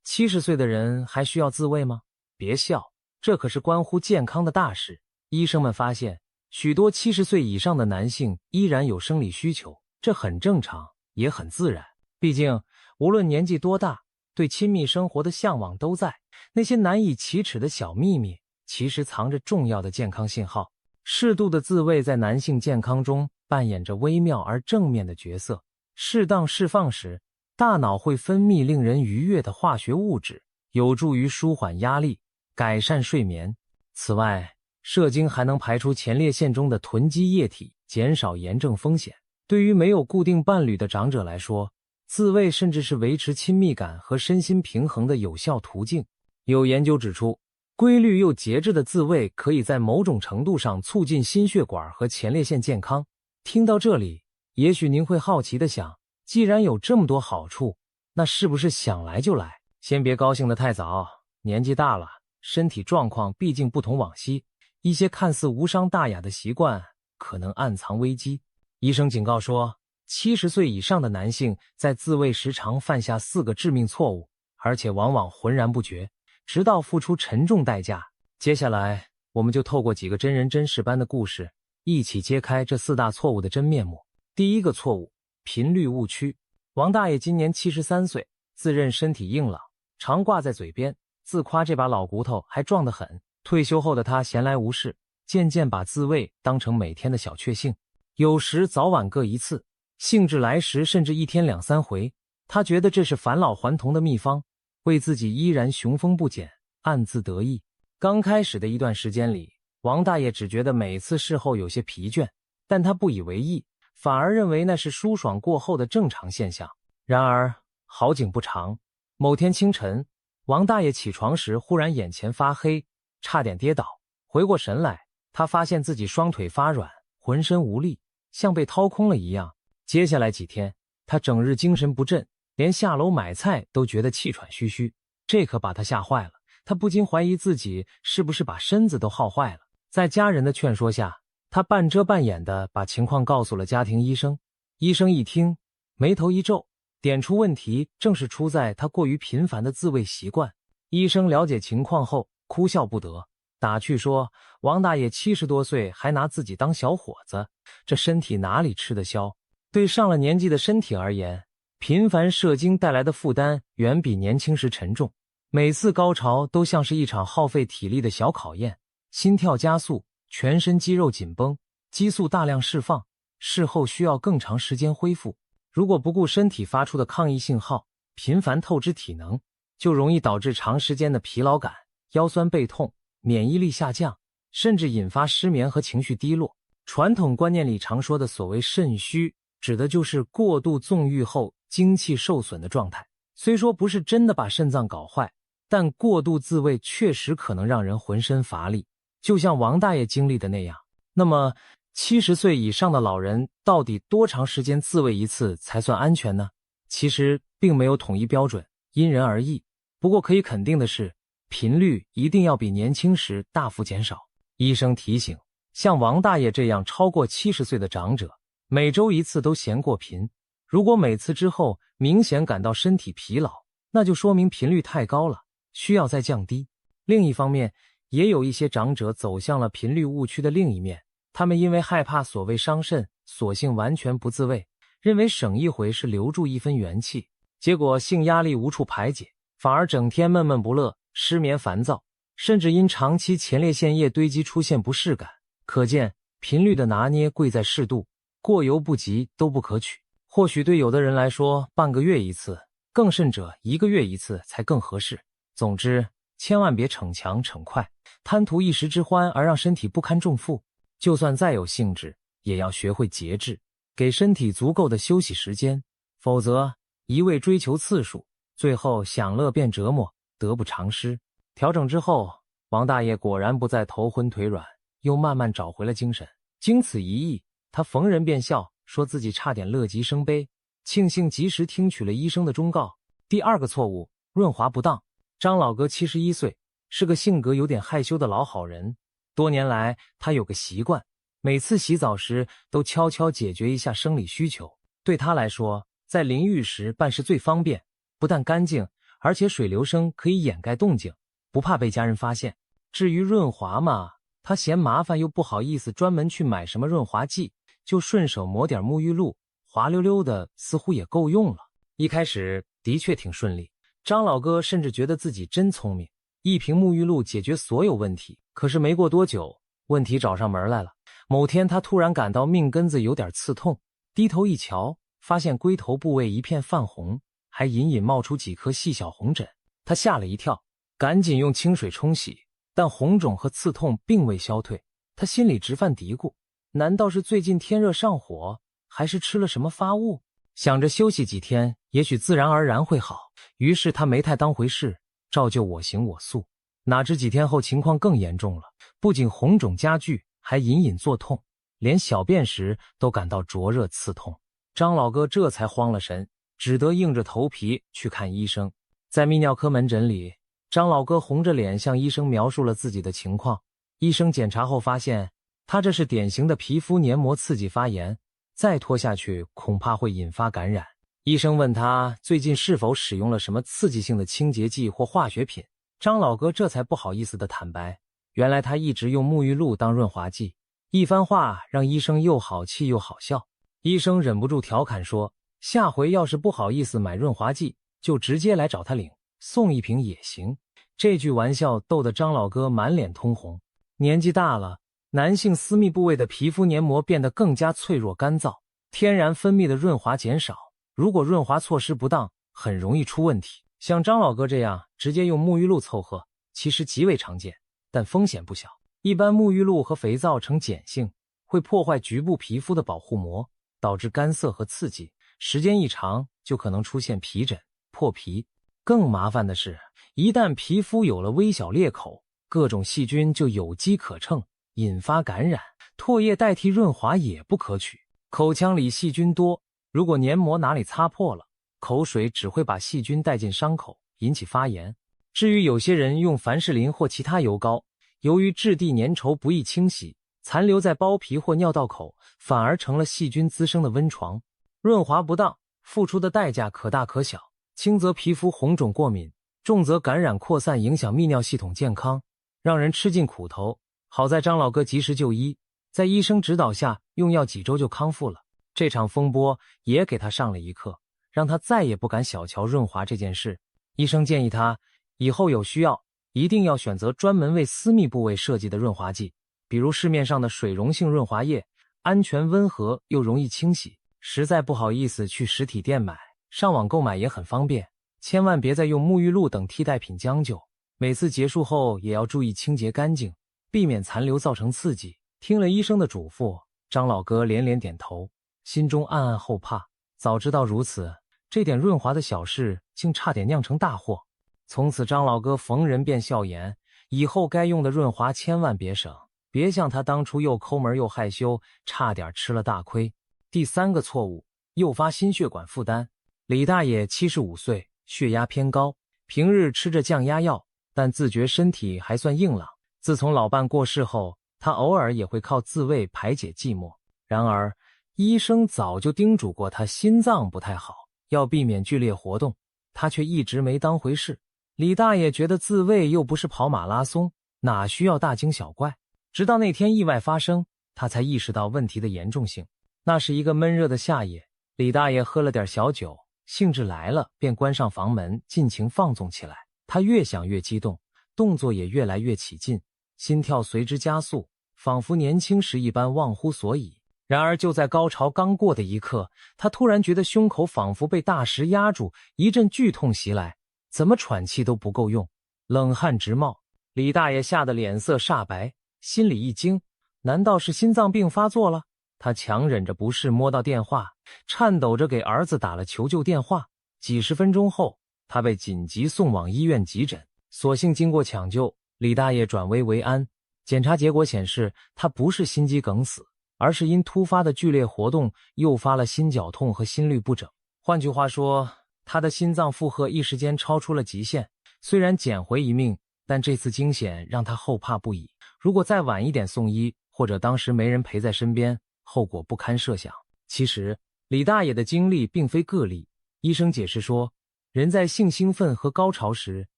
70岁的人还需要自慰吗？别笑，这可是关乎健康的大事。医生们发现，许多70岁以上的男性依然有生理需求，这很正常，也很自然。毕竟，无论年纪多大，对亲密生活的向往都在。那些难以启齿的小秘密，其实藏着重要的健康信号。适度的自慰在男性健康中扮演着微妙而正面的角色。适当释放时，大脑会分泌令人愉悦的化学物质，有助于舒缓压力，改善睡眠。此外，射精还能排出前列腺中的囤积液体，减少炎症风险。对于没有固定伴侣的长者来说，自慰甚至是维持亲密感和身心平衡的有效途径。有研究指出，规律又节制的自慰可以在某种程度上促进心血管和前列腺健康。听到这里，也许您会好奇地想，既然有这么多好处，那是不是想来就来？先别高兴得太早，年纪大了，身体状况毕竟不同往昔，一些看似无伤大雅的习惯可能暗藏危机。医生警告说，70岁以上的男性在自慰时常犯下4个致命错误，而且往往浑然不觉，直到付出沉重代价。接下来，我们就透过几个真人真事般的故事，一起揭开这4大错误的真面目。第一个错误，频率误区。王大爷今年73岁，自认身体硬朗，常挂在嘴边，自夸这把老骨头还壮得很。退休后的他闲来无事，渐渐把自慰当成每天的小确幸，有时早晚各一次，兴致来时甚至1天2、3回。他觉得这是返老还童的秘方，为自己依然雄风不减暗自得意。刚开始的一段时间里，王大爷只觉得每次事后有些疲倦，但他不以为意，反而认为那是舒爽过后的正常现象。然而好景不长，某天清晨，王大爷起床时忽然眼前发黑，差点跌倒。回过神来，他发现自己双腿发软，浑身无力，像被掏空了一样。接下来几天，他整日精神不振，连下楼买菜都觉得气喘吁吁，这可把他吓坏了。他不禁怀疑自己是不是把身子都耗坏了。在家人的劝说下，他半遮半掩地把情况告诉了家庭医生。医生一听，眉头一皱，点出问题正是出在他过于频繁的自慰习惯。医生了解情况后哭笑不得，打趣说王大爷70多岁还拿自己当小伙子，这身体哪里吃得消？对上了年纪的身体而言，频繁射精带来的负担远比年轻时沉重。每次高潮都像是一场耗费体力的小考验，心跳加速，全身肌肉紧绷，激素大量释放，事后需要更长时间恢复。如果不顾身体发出的抗议信号，频繁透支体能，就容易导致长时间的疲劳感、腰酸背痛、免疫力下降，甚至引发失眠和情绪低落。传统观念里常说的所谓肾虚，指的就是过度纵欲后精气受损的状态。虽说不是真的把肾脏搞坏，但过度自慰确实可能让人浑身乏力，就像王大爷经历的那样。那么70岁以上的老人到底多长时间自慰一次才算安全呢？其实并没有统一标准，因人而异。不过可以肯定的是，频率一定要比年轻时大幅减少。医生提醒，像王大爷这样超过70岁的长者，每周1次都嫌过频。如果每次之后明显感到身体疲劳，那就说明频率太高了，需要再降低。另一方面，也有一些长者走向了频率误区的另一面，他们因为害怕所谓伤肾，索性完全不自慰，认为省一回是留住1分元气，结果性压力无处排解，反而整天闷闷不乐，失眠烦躁，甚至因长期前列腺液堆积出现不适感。可见频率的拿捏贵在适度，过犹不及都不可取。或许对有的人来说，半个月1次，更甚者1个月1次才更合适。总之，千万别逞强逞快，贪图一时之欢而让身体不堪重负。就算再有兴致，也要学会节制，给身体足够的休息时间，否则一味追求次数，最后享乐变折磨，得不偿失。调整之后，王大爷果然不再头昏腿软，又慢慢找回了精神。经此一役，他逢人便笑，说自己差点乐极生悲，庆幸及时听取了医生的忠告。第二个错误，润滑不当。张老哥71岁，是个性格有点害羞的老好人。多年来，他有个习惯，每次洗澡时都悄悄解决一下生理需求。对他来说，在淋浴时办事最方便，不但干净，而且水流声可以掩盖动静，不怕被家人发现。至于润滑嘛，他嫌麻烦又不好意思专门去买什么润滑剂，就顺手抹点沐浴露，滑溜溜的似乎也够用了。一开始的确挺顺利，张老哥甚至觉得自己真聪明，一瓶沐浴露解决所有问题。可是没过多久，问题找上门来了。某天他突然感到命根子有点刺痛，低头一瞧，发现龟头部位一片泛红，还隐隐冒出几颗细小红疹。他吓了一跳，赶紧用清水冲洗，但红肿和刺痛并未消退。他心里直犯嘀咕，难道是最近天热上火，还是吃了什么发物？想着休息几天，也许自然而然会好，于是他没太当回事，照旧我行我素。哪知几天后情况更严重了，不仅红肿加剧，还隐隐作痛，连小便时都感到灼热刺痛。张老哥这才慌了神，只得硬着头皮去看医生。在泌尿科门诊里，张老哥红着脸向医生描述了自己的情况。医生检查后发现，他这是典型的皮肤黏膜刺激发炎，再拖下去恐怕会引发感染。医生问他最近是否使用了什么刺激性的清洁剂或化学品，张老哥这才不好意思地坦白，原来他一直用沐浴露当润滑剂。一番话让医生又好气又好笑。医生忍不住调侃说，下回要是不好意思买润滑剂，就直接来找他领，送一瓶也行。这句玩笑逗得张老哥满脸通红。年纪大了，男性私密部位的皮肤黏膜变得更加脆弱干燥，天然分泌的润滑减少，如果润滑措施不当，很容易出问题。像张老哥这样直接用沐浴露凑合，其实极为常见，但风险不小。一般沐浴露和肥皂呈碱性，会破坏局部皮肤的保护膜，导致干涩和刺激，时间一长就可能出现皮疹、破皮。更麻烦的是，一旦皮肤有了微小裂口，各种细菌就有机可乘，引发感染。唾液代替润滑也不可取，口腔里细菌多，如果黏膜哪里擦破了，口水只会把细菌带进伤口，引起发炎。至于有些人用凡士林或其他油膏，由于质地粘稠不易清洗，残留在包皮或尿道口，反而成了细菌滋生的温床。润滑不当，付出的代价可大可小，轻则皮肤红肿过敏，重则感染扩散影响泌尿系统健康，让人吃尽苦头。好在张老哥及时就医，在医生指导下用药几周就康复了。这场风波也给他上了一课，让他再也不敢小瞧润滑这件事。医生建议他以后有需要一定要选择专门为私密部位设计的润滑剂，比如市面上的水溶性润滑液，安全温和又容易清洗。实在不好意思去实体店买，上网购买也很方便。千万别再用沐浴露等替代品将就，每次结束后也要注意清洁干净，避免残留造成刺激。听了医生的嘱咐，张老哥连连点头，心中暗暗后怕，早知道如此，这点润滑的小事竟差点酿成大祸。从此张老哥逢人便笑言，以后该用的润滑千万别省，别像他当初又抠门又害羞，差点吃了大亏。第三个错误，诱发心血管负担。李大爷75岁，血压偏高，平日吃着降压药，但自觉身体还算硬朗。自从老伴过世后，他偶尔也会靠自慰排解寂寞。然而医生早就叮嘱过他心脏不太好，要避免剧烈活动，他却一直没当回事。李大爷觉得自慰又不是跑马拉松，哪需要大惊小怪。直到那天意外发生，他才意识到问题的严重性。那是一个闷热的夏夜，李大爷喝了点小酒，兴致来了，便关上房门，尽情放纵起来。他越想越激动，动作也越来越起劲，心跳随之加速，仿佛年轻时一般忘乎所以。然而就在高潮刚过的一刻，他突然觉得胸口仿佛被大石压住，一阵剧痛袭来，怎么喘气都不够用，冷汗直冒。李大爷吓得脸色煞白，心里一惊，难道是心脏病发作了？他强忍着不适摸到电话，颤抖着给儿子打了求救电话。几十分钟后，他被紧急送往医院急诊。所幸经过抢救，李大爷转危为安。检查结果显示，他不是心肌梗死，而是因突发的剧烈活动诱发了心绞痛和心律不整。换句话说，他的心脏负荷一时间超出了极限。虽然捡回一命，但这次惊险让他后怕不已。如果再晚一点送医，或者当时没人陪在身边，后果不堪设想。其实李大爷的经历并非个例，医生解释说，人在性兴奋和高潮时，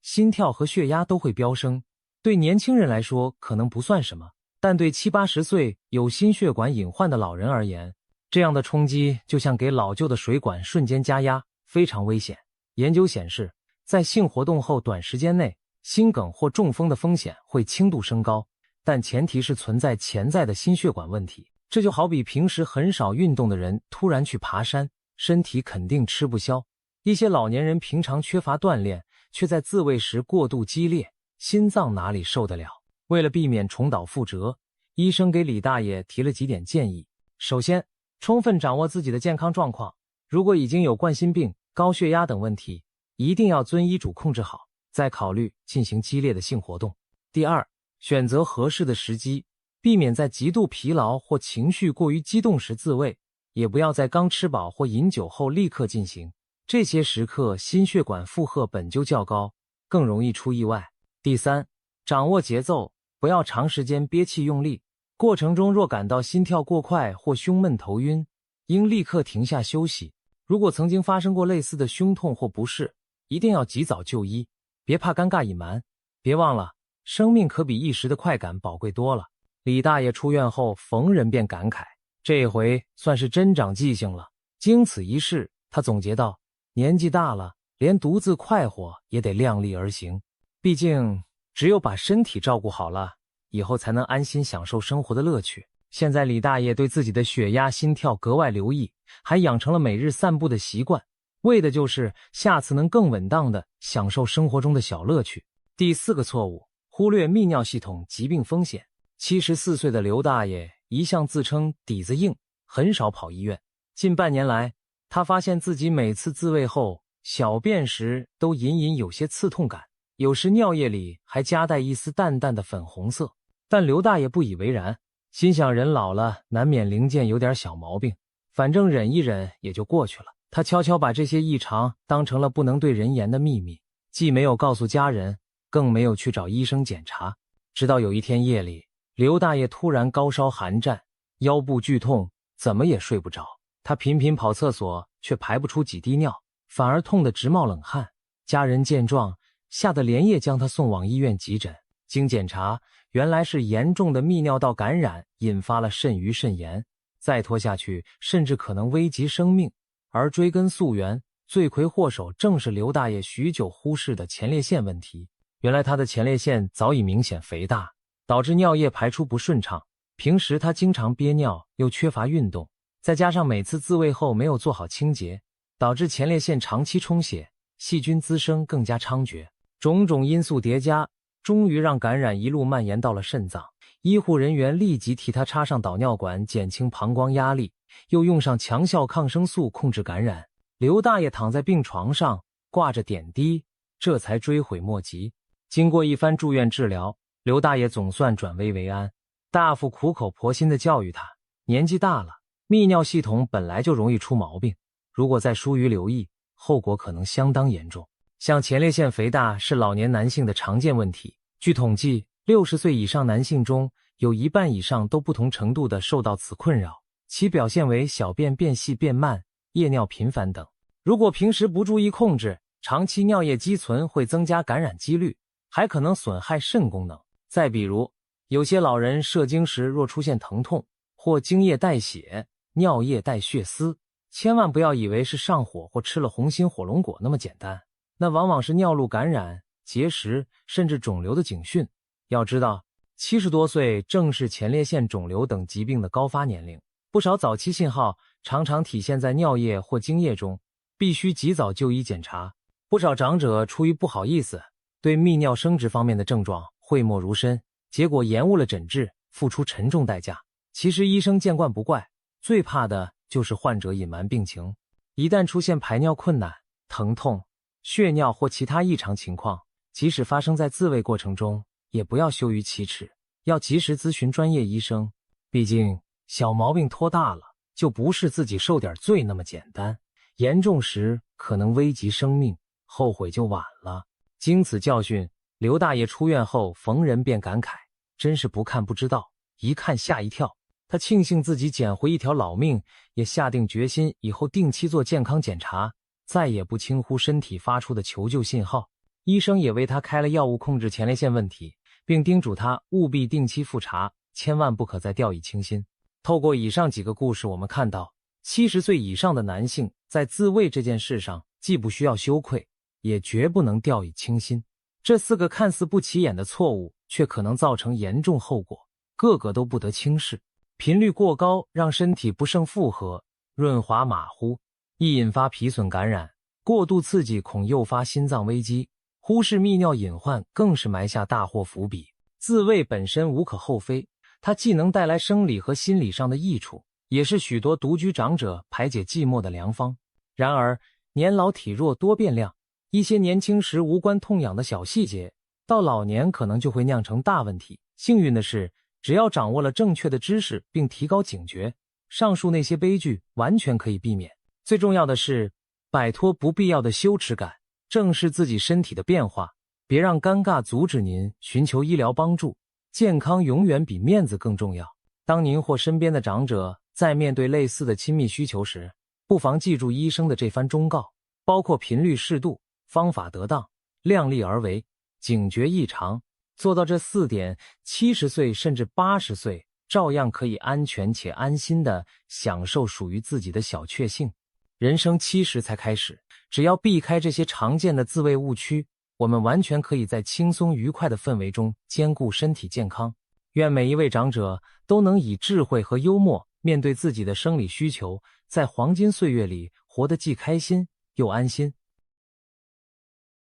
心跳和血压都会飙升。对年轻人来说可能不算什么，但对70、80岁有心血管隐患的老人而言，这样的冲击就像给老旧的水管瞬间加压，非常危险。研究显示，在性活动后短时间内，心梗或中风的风险会轻度升高，但前提是存在潜在的心血管问题。这就好比平时很少运动的人突然去爬山，身体肯定吃不消。一些老年人平常缺乏锻炼，却在自慰时过度激烈，心脏哪里受得了？为了避免重蹈覆辙，医生给李大爷提了几点建议。首先，充分掌握自己的健康状况，如果已经有冠心病、高血压等问题，一定要遵医嘱控制好，再考虑进行激烈的性活动。第二，选择合适的时机，避免在极度疲劳或情绪过于激动时自慰，也不要在刚吃饱或饮酒后立刻进行，这些时刻心血管负荷本就较高，更容易出意外。第三，掌握节奏，不要长时间憋气用力，过程中若感到心跳过快或胸闷头晕，应立刻停下休息。如果曾经发生过类似的胸痛或不适，一定要及早就医，别怕尴尬隐瞒。别忘了，生命可比一时的快感宝贵多了。李大爷出院后逢人便感慨，这回算是真长记性了。经此一事，他总结道，年纪大了，连独自快活也得量力而行。毕竟只有把身体照顾好了，以后才能安心享受生活的乐趣。现在李大爷对自己的血压心跳格外留意，还养成了每日散步的习惯，为的就是下次能更稳当地享受生活中的小乐趣。第四个错误，忽略泌尿系统疾病风险。74岁的刘大爷一向自称底子硬，很少跑医院。近半年来，他发现自己每次自慰后小便时都隐隐有些刺痛感，有时尿液里还夹带一丝淡淡的粉红色。但刘大爷不以为然，心想人老了难免零件有点小毛病，反正忍一忍也就过去了。他悄悄把这些异常当成了不能对人言的秘密，既没有告诉家人，更没有去找医生检查。直到有一天夜里，刘大爷突然高烧寒战，腰部剧痛，怎么也睡不着。他频频跑厕所，却排不出几滴尿，反而痛得直冒冷汗。家人见状，吓得连夜将他送往医院急诊。经检查，原来是严重的泌尿道感染引发了肾盂肾炎，再拖下去甚至可能危及生命。而追根溯源，罪魁祸首正是刘大爷许久忽视的前列腺问题。原来他的前列腺早已明显肥大，导致尿液排出不顺畅。平时他经常憋尿，又缺乏运动，再加上每次自慰后没有做好清洁，导致前列腺长期充血，细菌滋生更加猖獗。种种因素叠加，终于让感染一路蔓延到了肾脏。医护人员立即替他插上导尿管，减轻膀胱压力，又用上强效抗生素控制感染。刘大爷躺在病床上，挂着点滴，这才追悔莫及。经过一番住院治疗，刘大爷总算转危为安。大夫苦口婆心地教育他，年纪大了，泌尿系统本来就容易出毛病，如果再疏于留意，后果可能相当严重。像前列腺肥大是老年男性的常见问题，据统计，60岁以上男性中有一半以上都不同程度地受到此困扰，其表现为小便变细变慢、夜尿频繁等。如果平时不注意控制，长期尿液积存会增加感染几率，还可能损害肾功能。再比如，有些老人射精时若出现疼痛，或精液带血、尿液带血丝，千万不要以为是上火或吃了红心火龙果那么简单，那往往是尿路感染、结石甚至肿瘤的警讯。要知道，70多岁正是前列腺肿瘤等疾病的高发年龄，不少早期信号常常体现在尿液或精液中，必须及早就医检查。不少长者出于不好意思，对泌尿生殖方面的症状讳莫如深，结果延误了诊治，付出沉重代价。其实医生见惯不怪，最怕的就是患者隐瞒病情。一旦出现排尿困难、疼痛、血尿或其他异常情况，即使发生在自慰过程中，也不要羞于启齿，要及时咨询专业医生。毕竟小毛病拖大了，就不是自己受点罪那么简单，严重时可能危及生命，后悔就晚了。经此教训，刘大爷出院后逢人便感慨，真是不看不知道，一看吓一跳。他庆幸自己捡回一条老命，也下定决心以后定期做健康检查，再也不轻忽身体发出的求救信号。医生也为他开了药物控制前列腺问题，并叮嘱他务必定期复查，千万不可再掉以轻心。透过以上几个故事，我们看到70岁以上的男性在自慰这件事上既不需要羞愧，也绝不能掉以轻心。这4个看似不起眼的错误，却可能造成严重后果，个个都不得轻视。频率过高让身体不胜负荷，润滑马虎，易引发皮损感染；过度刺激恐诱发心脏危机，忽视泌尿隐患更是埋下大祸伏笔。自慰本身无可厚非，它既能带来生理和心理上的益处，也是许多独居长者排解寂寞的良方。然而，年老体弱多变量，一些年轻时无关痛痒的小细节，到老年可能就会酿成大问题。幸运的是，只要掌握了正确的知识并提高警觉，上述那些悲剧完全可以避免。最重要的是，摆脱不必要的羞耻感，正视自己身体的变化，别让尴尬阻止您寻求医疗帮助。健康永远比面子更重要。当您或身边的长者在面对类似的亲密需求时，不妨记住医生的这番忠告，包括频率适度、方法得当、量力而为、警觉异常。做到这4点，70岁甚至80岁照样可以安全且安心地享受属于自己的小确幸。人生70才开始，只要避开这些常见的自慰误区，我们完全可以在轻松愉快的氛围中兼顾身体健康。愿每一位长者都能以智慧和幽默面对自己的生理需求，在黄金岁月里活得既开心又安心。